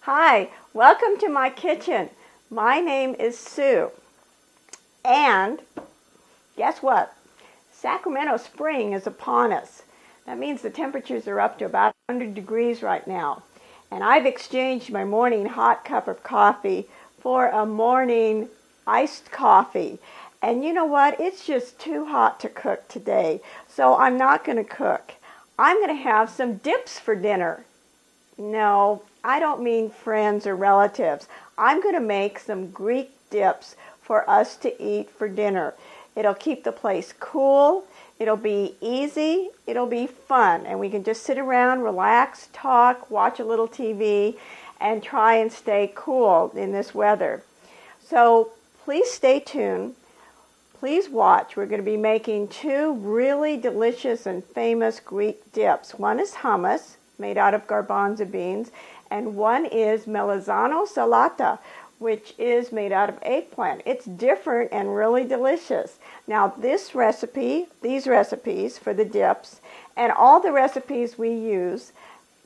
Hi, welcome to my kitchen. My name is Sue. And guess what? Sacramento spring is upon us. That means the temperatures are up to about 100 degrees right now. And I've exchanged my morning hot cup of coffee for a morning iced coffee. And you know what? It's just too hot to cook today. So I'm not going to cook. I'm going to have some dips for dinner. No, I don't mean friends or relatives. I'm going to make some Greek dips for us to eat for dinner. It'll keep the place cool. It'll be easy. It'll be fun. And we can just sit around, relax, talk, watch a little TV, and try and stay cool in this weather. So please stay tuned. Please watch. We're going to be making two really delicious and famous Greek dips. One is hummus, made out of garbanzo beans, and one is Melintzanosalata, which is made out of eggplant. It's different and really delicious. Now these recipes for the dips and all the recipes we use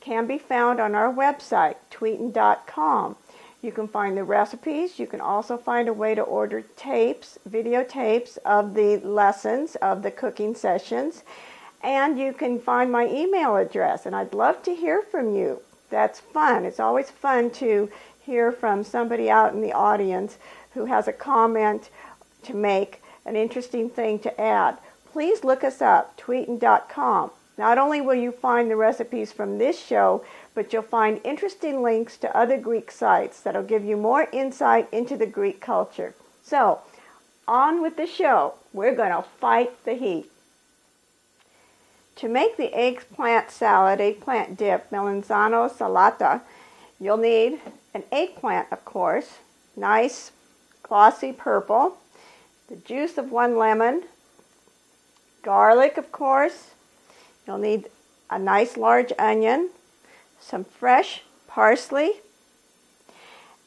can be found on our website, Tweeton.com. You can find the recipes. You can also find a way to order tapes, videotapes of the lessons, of the cooking sessions. And you can find my email address, and I'd love to hear from you. That's fun. It's always fun to hear from somebody out in the audience who has a comment to make, an interesting thing to add. Please look us up, Tweeton.com. Not only will you find the recipes from this show, but you'll find interesting links to other Greek sites that'll give you more insight into the Greek culture. So, on with the show. We're going to fight the heat. To make the eggplant salad, eggplant dip, Melintzanosalata, you'll need an eggplant, of course, nice glossy purple, the juice of 1 lemon, garlic, of course. You'll need a nice large onion, some fresh parsley,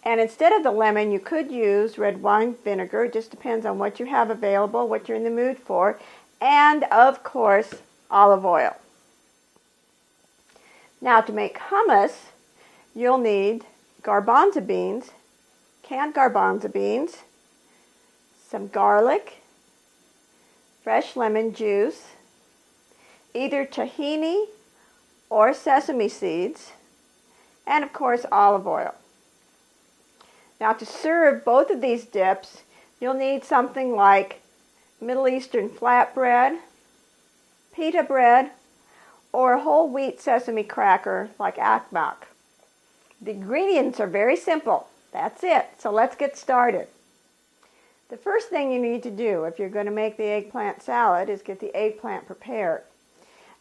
and instead of the lemon, you could use red wine vinegar. It just depends on what you have available, what you're in the mood for, and of course, olive oil. Now to make hummus, you'll need garbanzo beans, canned garbanzo beans, some garlic, fresh lemon juice, either tahini or sesame seeds, and of course olive oil. Now to serve both of these dips, you'll need something like Middle Eastern flatbread, pita bread, or a whole wheat sesame cracker like akmak. The ingredients are very simple. That's it. So let's get started. The first thing you need to do if you're going to make the eggplant salad is get the eggplant prepared.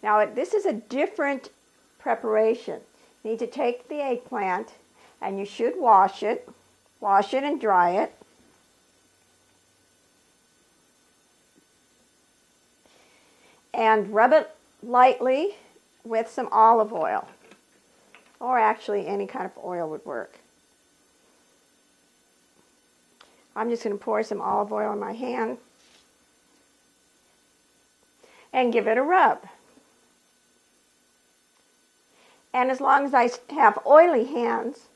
Now this is a different preparation. You need to take the eggplant and you should wash it and dry it. And rub it lightly with some olive oil, or actually any kind of oil would work. I'm just going to pour some olive oil on my hand and give it a rub. And as long as I have oily hands,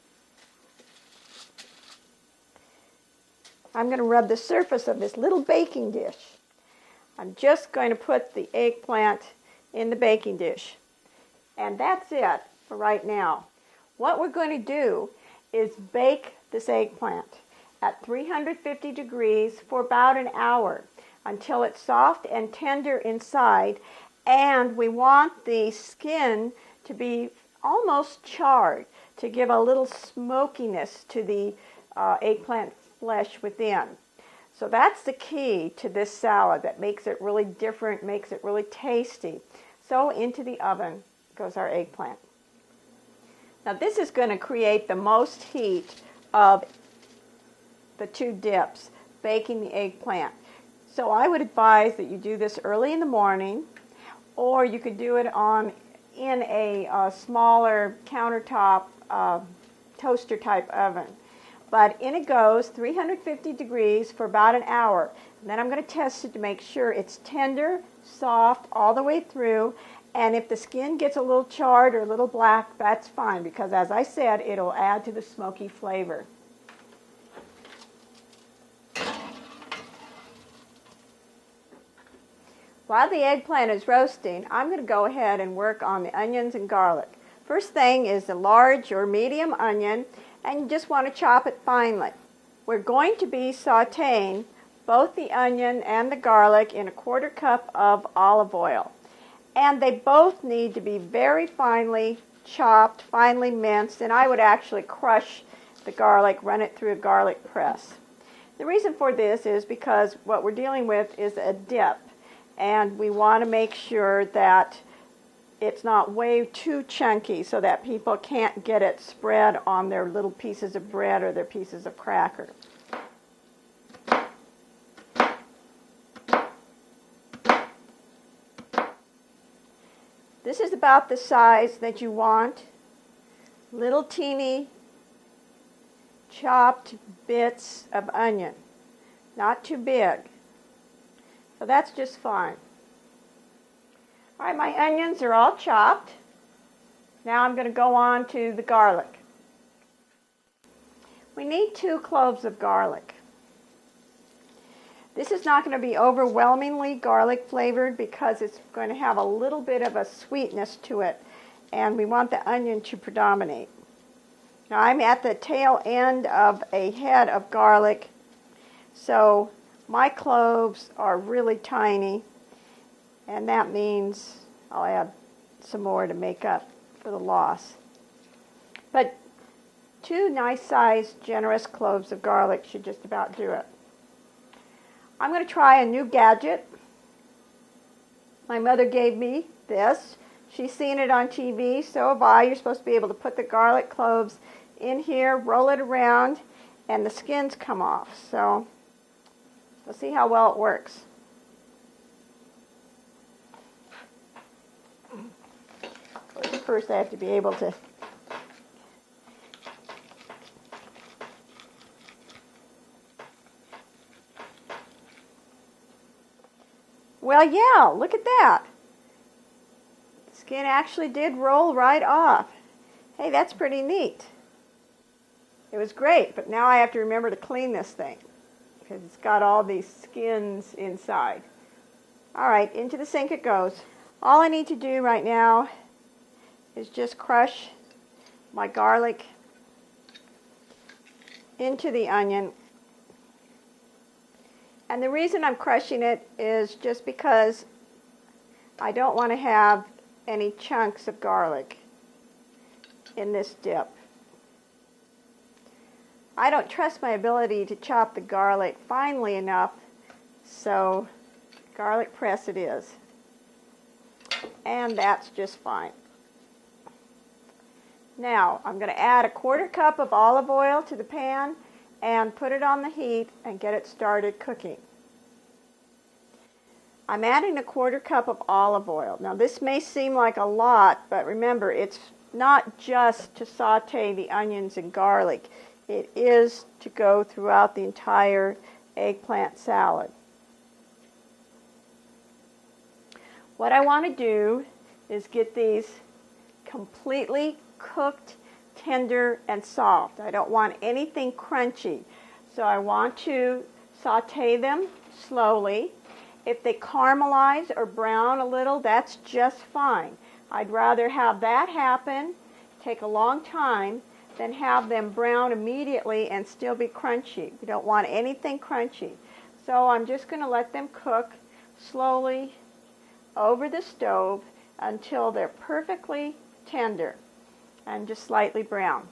I'm going to rub the surface of this little baking dish. I'm just going to put the eggplant in the baking dish. And that's it for right now. What we're going to do is bake this eggplant at 350 degrees for about an hour until it's soft and tender inside. And we want the skin to be almost charred to give a little smokiness to the eggplant flesh within. So that's the key to this salad that makes it really different, makes it really tasty. So into the oven goes our eggplant. Now this is going to create the most heat of the two dips, baking the eggplant. So I would advise that you do this early in the morning, or you could do it in a smaller countertop toaster type oven. But in it goes, 350 degrees for about an hour. And then I'm going to test it to make sure it's tender, soft all the way through, And if the skin gets a little charred or a little black, that's fine, because as I said, it'll add to the smoky flavor. While the eggplant is roasting, I'm going to go ahead and work on the onions and garlic. First thing is a large or medium onion, and you just want to chop it finely. We're going to be sauteing both the onion and the garlic in a 1/4 cup of olive oil. And they both need to be very finely chopped, finely minced, and I would actually crush the garlic, run it through a garlic press. The reason for this is because what we're dealing with is a dip, and we want to make sure that it's not way too chunky so that people can't get it spread on their little pieces of bread or their pieces of cracker. This is about the size that you want. Little teeny chopped bits of onion. Not too big. So that's just fine. All right, my onions are all chopped. Now I'm going to go on to the garlic. We need 2 cloves of garlic. This is not going to be overwhelmingly garlic flavored because it's going to have a little bit of a sweetness to it, and we want the onion to predominate. Now I'm at the tail end of a head of garlic, so my cloves are really tiny, and that means I'll add some more to make up for the loss. But 2 nice sized generous cloves of garlic should just about do it. I'm going to try a new gadget. My mother gave me this. She's seen it on TV, so have I. You're supposed to be able to put the garlic cloves in here, roll it around, and the skins come off. So we'll see how well it works. First I have to be able to well, yeah, look at that. The skin actually did roll right off. Hey, that's pretty neat. It was great, but now I have to remember to clean this thing because it's got all these skins inside. All right, into the sink it goes. All I need to do right now is just crush my garlic into the onion. And the reason I'm crushing it is just because I don't want to have any chunks of garlic in this dip. I don't trust my ability to chop the garlic finely enough, so garlic press it is. And that's just fine. Now, I'm going to add a 1/4 cup of olive oil to the pan and put it on the heat and get it started cooking. I'm adding a 1/4 cup of olive oil. Now, this may seem like a lot, but remember, it's not just to saute the onions and garlic. It is to go throughout the entire eggplant salad. What I want to do is get these completely cooked, tender, and soft. I don't want anything crunchy. So I want to saute them slowly. If they caramelize or brown a little, that's just fine. I'd rather have that happen, take a long time, than have them brown immediately and still be crunchy. We don't want anything crunchy. So I'm just going to let them cook slowly over the stove until they're perfectly tender and just slightly brown.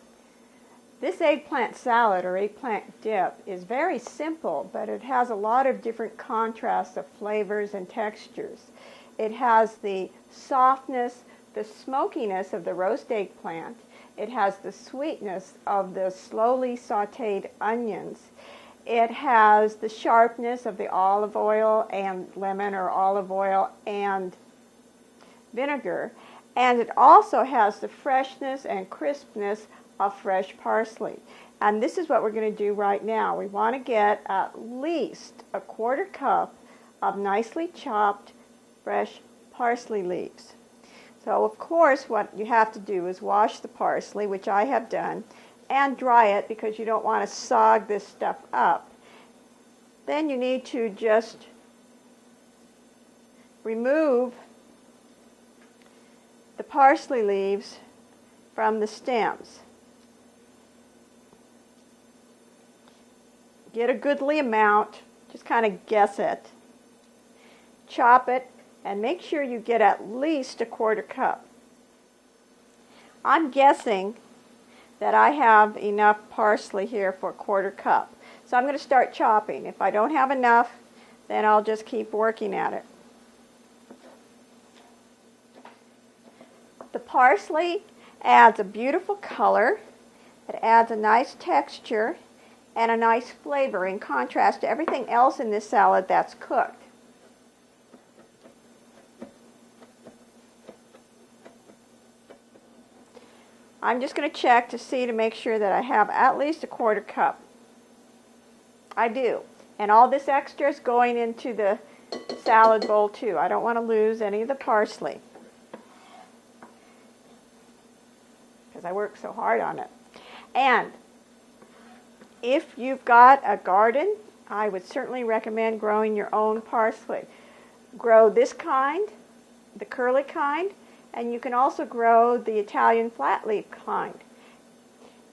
This eggplant salad or eggplant dip is very simple, but it has a lot of different contrasts of flavors and textures. It has the softness, the smokiness of the roast eggplant. It has the sweetness of the slowly sauteed onions. It has the sharpness of the olive oil and lemon or olive oil and vinegar. And it also has the freshness and crispness of fresh parsley. And this is what we're going to do right now. We want to get at least a 1/4 cup of nicely chopped fresh parsley leaves. So of course what you have to do is wash the parsley, which I have done, and dry it because you don't want to sog this stuff up. Then you need to just remove the parsley leaves from the stems. Get a goodly amount, just kind of guess it. Chop it, and make sure you get at least a 1/4 cup. I'm guessing that I have enough parsley here for a 1/4 cup. So I'm going to start chopping. If I don't have enough, then I'll just keep working at it. The parsley adds a beautiful color. It adds a nice texture and a nice flavor in contrast to everything else in this salad that's cooked. I'm just going to check to see to make sure that I have at least a 1/4 cup. I do. And all this extra is going into the salad bowl too. I don't want to lose any of the parsley because I worked so hard on it. And if you've got a garden, I would certainly recommend growing your own parsley. Grow this kind, the curly kind, and you can also grow the Italian flat leaf kind.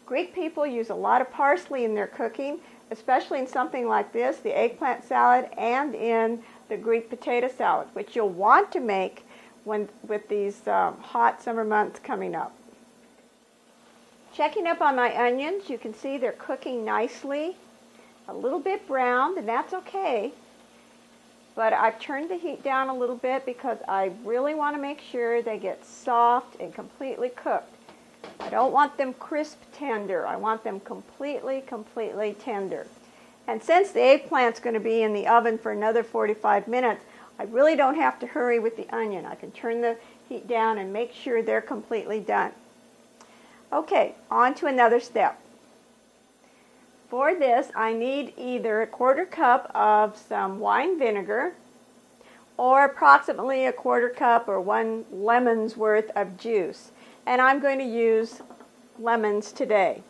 Greek people use a lot of parsley in their cooking, especially in something like this, the eggplant salad, and in the Greek potato salad, which you'll want to make with these hot summer months coming up. Checking up on my onions, you can see they're cooking nicely, a little bit browned, and that's okay. But I've turned the heat down a little bit because I really want to make sure they get soft and completely cooked. I don't want them crisp tender. I want them completely tender. And since the eggplant's going to be in the oven for another 45 minutes, I really don't have to hurry with the onion. I can turn the heat down and make sure they're completely done. Okay, on to another step. For this, I need either a 1/4 cup of some wine vinegar or approximately a 1/4 cup or 1 lemon's worth of juice. And I'm going to use lemons today.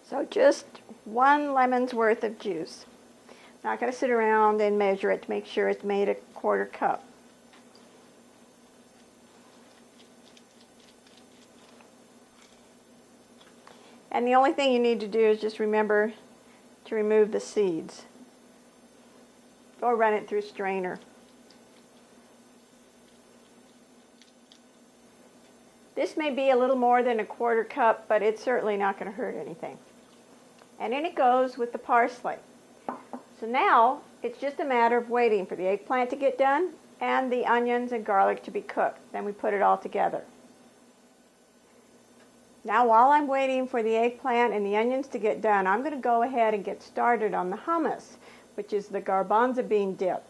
So just 1 lemon's worth of juice. Not going to sit around and measure it to make sure it's made a 1/4 cup. And the only thing you need to do is just remember to remove the seeds or run it through a strainer. This may be a little more than a 1/4 cup, but it's certainly not going to hurt anything. And in it goes with the parsley. So now it's just a matter of waiting for the eggplant to get done and the onions and garlic to be cooked. Then we put it all together. Now while I'm waiting for the eggplant and the onions to get done, I'm going to go ahead and get started on the hummus, which is the Garbanzo Bean Dip.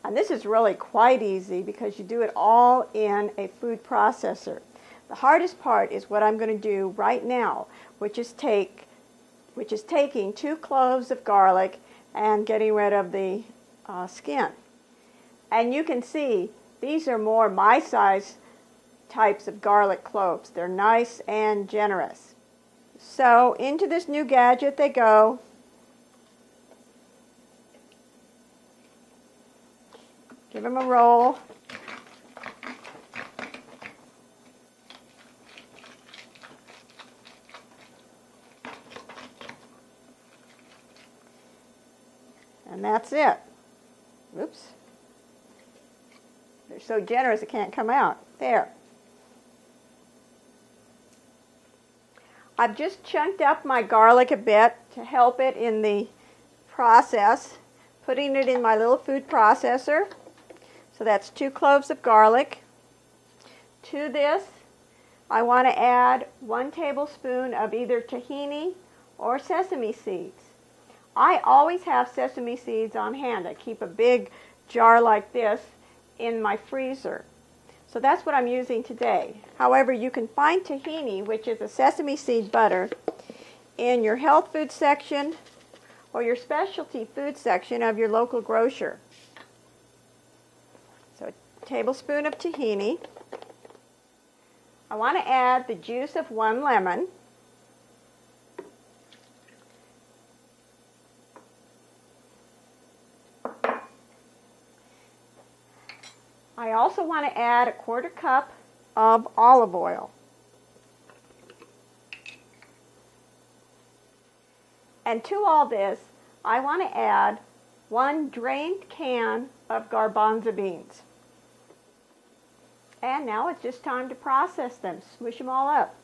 And this is really quite easy because you do it all in a food processor. The hardest part is what I'm going to do right now, which is taking 2 cloves of garlic and getting rid of the skin. And you can see these are more my size types of garlic cloves. They're nice and generous. So into this new gadget they go. Give them a roll. And that's it. Oops. They're so generous it can't come out. There. I've just chunked up my garlic a bit to help it in the process, putting it in my little food processor. So that's 2 cloves of garlic. To this, I want to add 1 tablespoon of either tahini or sesame seeds. I always have sesame seeds on hand. I keep a big jar like this in my freezer. So that's what I'm using today. However, you can find tahini, which is a sesame seed butter, in your health food section or your specialty food section of your local grocer. So a tablespoon of tahini. I want to add the juice of 1 lemon. I also want to add 1/4 cup of olive oil. And to all this, I want to add 1 drained can of garbanzo beans. And now it's just time to process them. Smush them all up.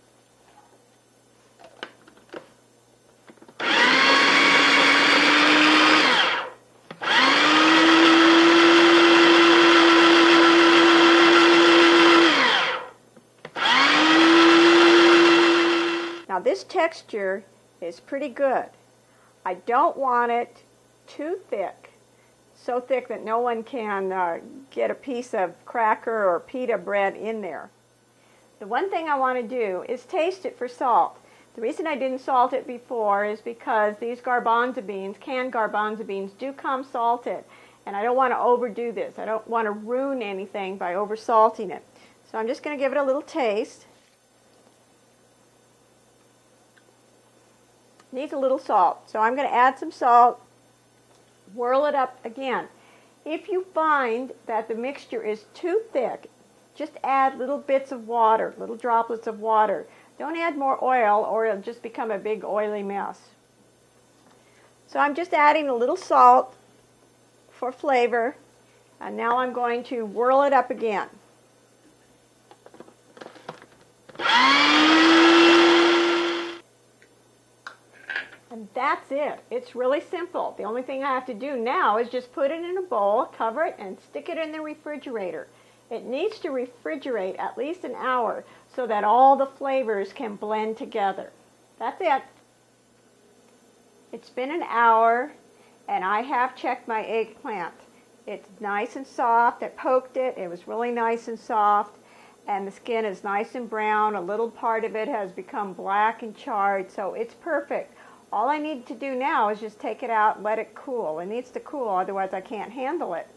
Now this texture is pretty good. I don't want it too thick, so thick that no one can get a piece of cracker or pita bread in there. The one thing I want to do is taste it for salt. The reason I didn't salt it before is because these garbanzo beans, canned garbanzo beans, do come salted, and I don't want to overdo this. I don't want to ruin anything by over salting it. So I'm just going to give it a little taste. Needs a little salt. So I'm going to add some salt, whirl it up again. If you find that the mixture is too thick, just add little bits of water, little droplets of water. Don't add more oil or it'll just become a big oily mess. So I'm just adding a little salt for flavor, and now I'm going to whirl it up again. And that's it. It's really simple. The only thing I have to do now is just put it in a bowl, cover it, and stick it in the refrigerator. It needs to refrigerate at least an hour so that all the flavors can blend together. That's it. It's been an hour, and I have checked my eggplant. It's nice and soft. I poked it. It was really nice and soft. And the skin is nice and brown. A little part of it has become black and charred, so it's perfect. All I need to do now is just take it out and let it cool. It needs to cool, otherwise I can't handle it.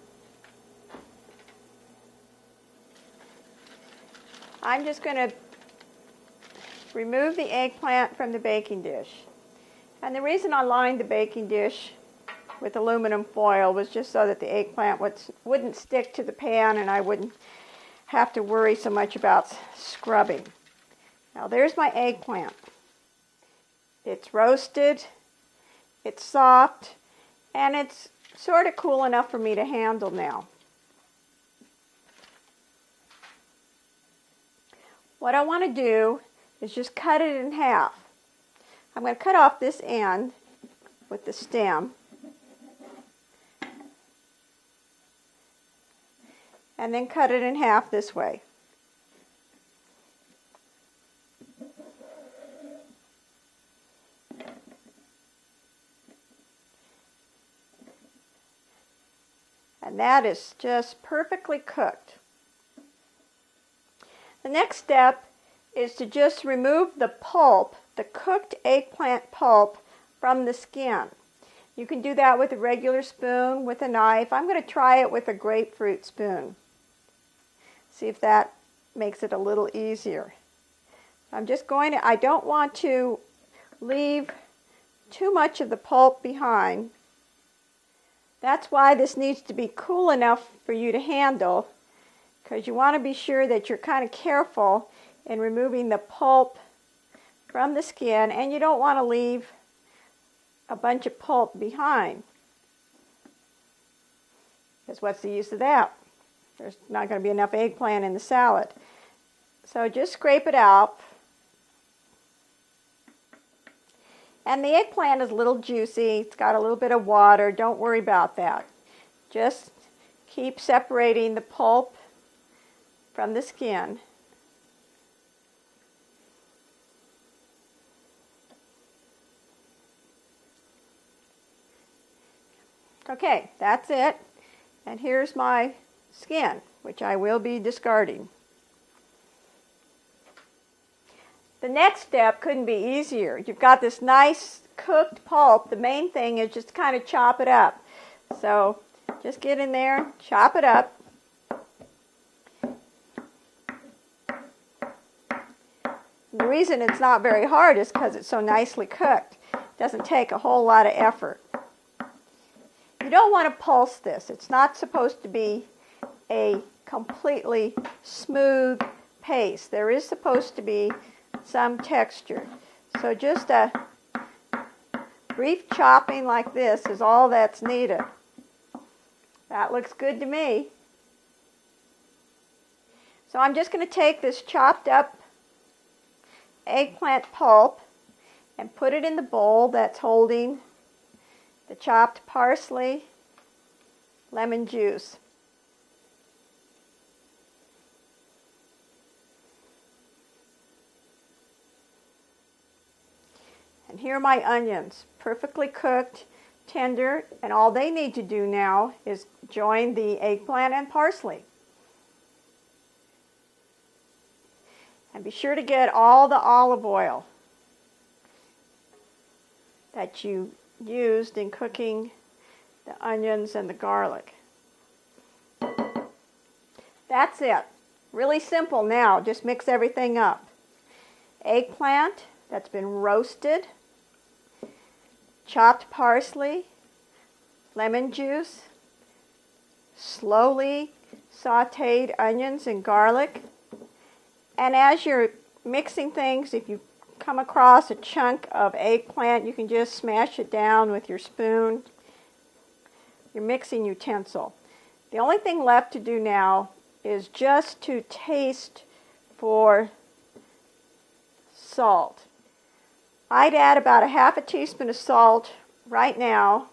I'm just going to remove the eggplant from the baking dish. And the reason I lined the baking dish with aluminum foil was just so that the eggplant wouldn't stick to the pan and I wouldn't have to worry so much about scrubbing. Now there's my eggplant. It's roasted, it's soft, and it's sort of cool enough for me to handle now. What I want to do is just cut it in half. I'm going to cut off this end with the stem, and then cut it in half this way. And that is just perfectly cooked. The next step is to just remove the pulp, the cooked eggplant pulp, from the skin. You can do that with a regular spoon, with a knife. I'm going to try it with a grapefruit spoon. See if that makes it a little easier. I'm just going to, I don't want to leave too much of the pulp behind. That's why this needs to be cool enough for you to handle, because you want to be sure that you're kind of careful in removing the pulp from the skin, and you don't want to leave a bunch of pulp behind. Because what's the use of that? There's not going to be enough eggplant in the salad. So just scrape it out. And the eggplant is a little juicy. It's got a little bit of water. Don't worry about that. Just keep separating the pulp from the skin. Okay, that's it. And here's my skin, which I will be discarding. The next step couldn't be easier. You've got this nice cooked pulp. The main thing is just kind of chop it up. So just get in there, chop it up. The reason it's not very hard is because it's so nicely cooked. It doesn't take a whole lot of effort. You don't want to pulse this. It's not supposed to be a completely smooth paste. There is supposed to be some texture. So just a brief chopping like this is all that's needed. That looks good to me. So I'm just going to take this chopped up eggplant pulp and put it in the bowl that's holding the chopped parsley, lemon juice. And here are my onions, perfectly cooked, tender, and all they need to do now is join the eggplant and parsley. And be sure to get all the olive oil that you used in cooking the onions and the garlic. That's it. Really simple now. Just mix everything up. Eggplant that's been roasted, chopped parsley, lemon juice, slowly sauteed onions and garlic. And as you're mixing things, if you come across a chunk of eggplant, you can just smash it down with your spoon, your mixing utensil. The only thing left to do now is just to taste for salt. I'd add about a half a teaspoon of salt right now,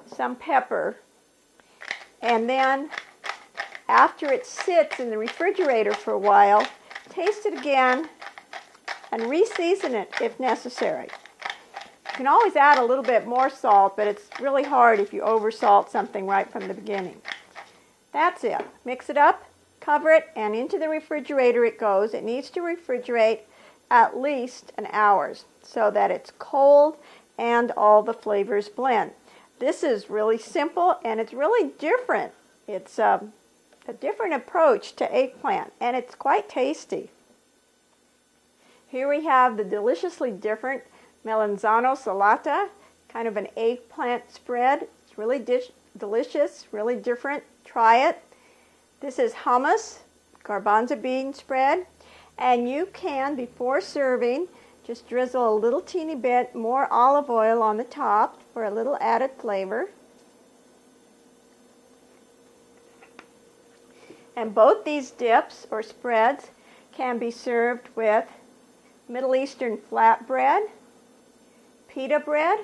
some pepper, and then after it sits in the refrigerator for a while, taste it again and re-season it if necessary. You can always add a little bit more salt, but it's really hard if you over-salt something right from the beginning. That's it. Mix it up, cover it, and into the refrigerator it goes. It needs to refrigerate at least an hour so that it's cold and all the flavors blend. This is really simple and it's really different. It's a different approach to eggplant, and it's quite tasty. Here we have the deliciously different Melintzanosalata, kind of an eggplant spread. It's really delicious, really different. Try it. This is hummus, garbanzo bean spread, and you can, before serving, just drizzle a little teeny bit more olive oil on the top for a little added flavor. And both these dips or spreads can be served with Middle Eastern flatbread, pita bread,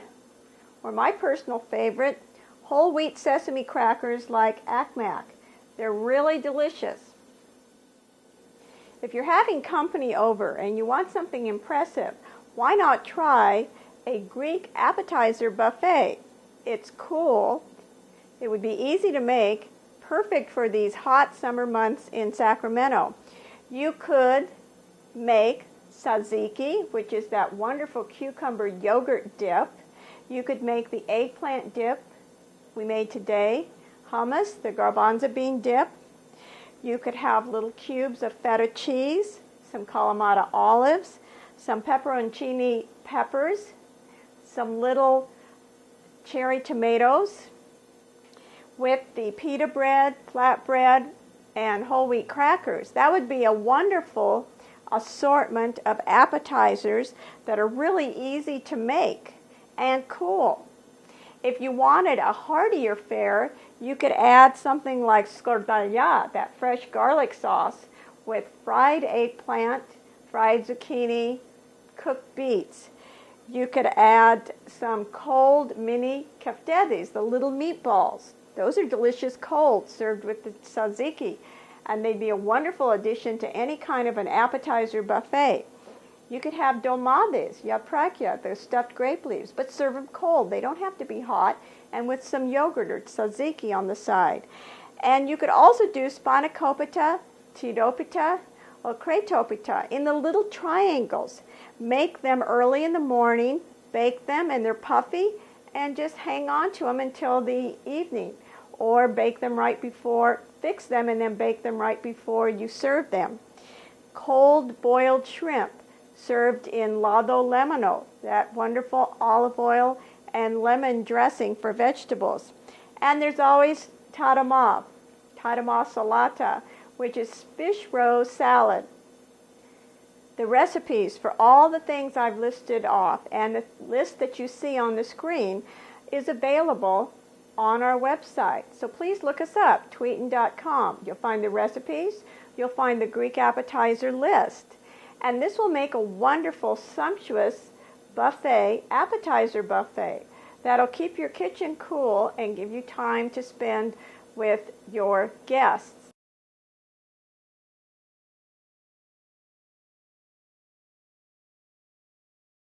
or my personal favorite, whole wheat sesame crackers like akmak. They're really delicious. If you're having company over and you want something impressive, why not try a Greek appetizer buffet? It's cool. It would be easy to make, perfect for these hot summer months in Sacramento. You could make tzatziki, which is that wonderful cucumber yogurt dip. You could make the eggplant dip we made today, hummus, the garbanzo bean dip. You could have little cubes of feta cheese, some Kalamata olives, some pepperoncini peppers, some little cherry tomatoes, with the pita bread, flatbread, and whole wheat crackers. That would be a wonderful assortment of appetizers that are really easy to make and cool. If you wanted a heartier fare, you could add something like scordaglia, that fresh garlic sauce, with fried eggplant, fried zucchini, cooked beets. You could add some cold mini keftedes, the little meatballs. Those are delicious cold, served with the tzatziki, and they'd be a wonderful addition to any kind of an appetizer buffet. You could have domades, yaprakia, those stuffed grape leaves, but serve them cold. They don't have to be hot, and with some yogurt or tzatziki on the side. And you could also do spanakopita, tidopita, Well, kretopita in the little triangles. Make them early in the morning, bake them, and they're puffy, and just hang on to them until the evening. Or bake them right before, fix them, and then bake them right before you serve them. Cold boiled shrimp served in lado lemano, that wonderful olive oil and lemon dressing for vegetables. And there's always Untitled which is fish roe salad. The recipes for all the things I've listed off and the list that you see on the screen is available on our website. So please look us up, Tweeton.com. You'll find the recipes, you'll find the Greek appetizer list. And this will make a wonderful, sumptuous buffet, appetizer buffet, that'll keep your kitchen cool and give you time to spend with your guests.